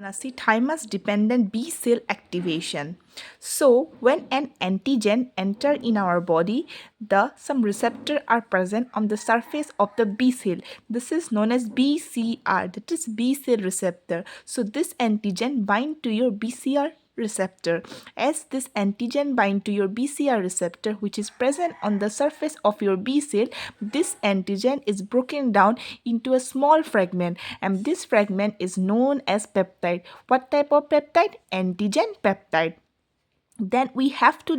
gonna see thymus dependent B cell activation. So when an antigen enter in our body, some receptor are present on the surface of the B cell. This is known as BCR, that is B cell receptor. So this antigen bind to your BCR receptor. As this antigen bind to your BCR receptor, which is present on the surface of your B cell, this antigen is broken down into a small fragment, and this fragment is known as peptide. What type of peptide? Antigen peptide. Then we have to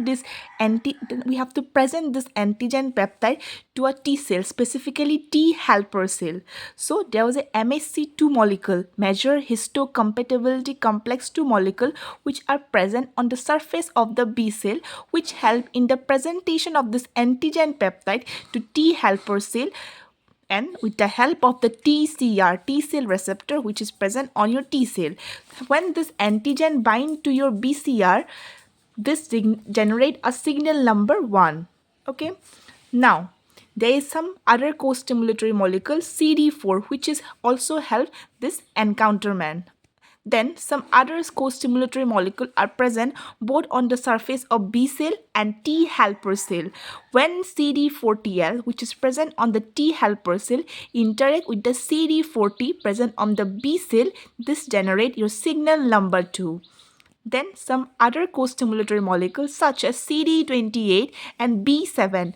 present this antigen peptide to a T cell, specifically T helper cell. So there was a MHC2 molecule, major histocompatibility complex 2 molecule, which are present on the surface of the B cell, which help in the presentation of this antigen peptide to T helper cell, and with the help of the TCR, T cell receptor, which is present on your T cell. When this antigen bind to your BCR, this generate a signal number 1. Okay. Now, there is some other co-stimulatory molecule CD4, which is also help this encounterment. Then some other co-stimulatory molecule are present both on the surface of B cell and T helper cell. When CD4TL, which is present on the T helper cell, interact with the CD40 present on the B cell, this generate your signal number 2. Then some other co-stimulatory molecules such as CD28 and B7.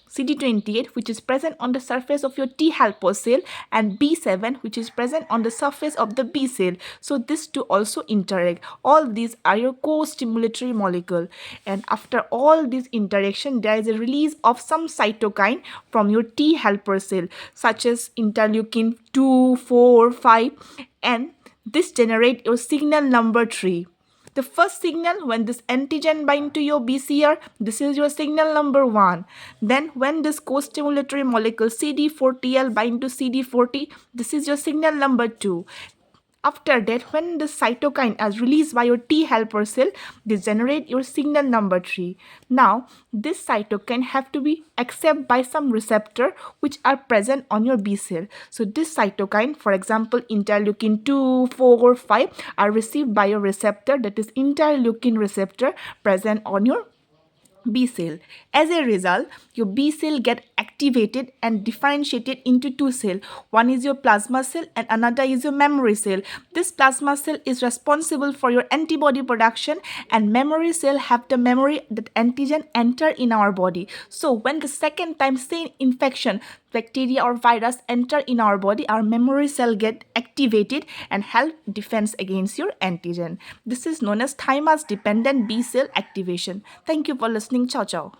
CD28, which is present on the surface of your T helper cell, and B7, which is present on the surface of the B cell. So these two also interact. All these are your co-stimulatory molecule. And after all this interaction, there is a release of some cytokine from your T helper cell, such as interleukin 2, 4, 5, and this generate your signal number 3. The first signal, when this antigen bind to your BCR, this is your signal number 1. Then when this co-stimulatory molecule CD4TL bind to CD40, this is your signal number 2. After that, when the cytokine is released by your T helper cell, they generate your signal number 3. Now, this cytokine have to be accepted by some receptor which are present on your B cell. So this cytokine, for example, interleukin 2, 4, 5 are received by your receptor, that is interleukin receptor present on your B cell. As a result, your B cell get activated and differentiated into 2 cells. One is your plasma cell and another is your memory cell. This plasma cell is responsible for your antibody production, and memory cell have the memory that antigen enter in our body. So when the second time same infection, bacteria or virus enter in our body, our memory cell get activated and help defense against your antigen. This is known as thymus dependent B cell activation. Thank you for listening. Ciao ciao.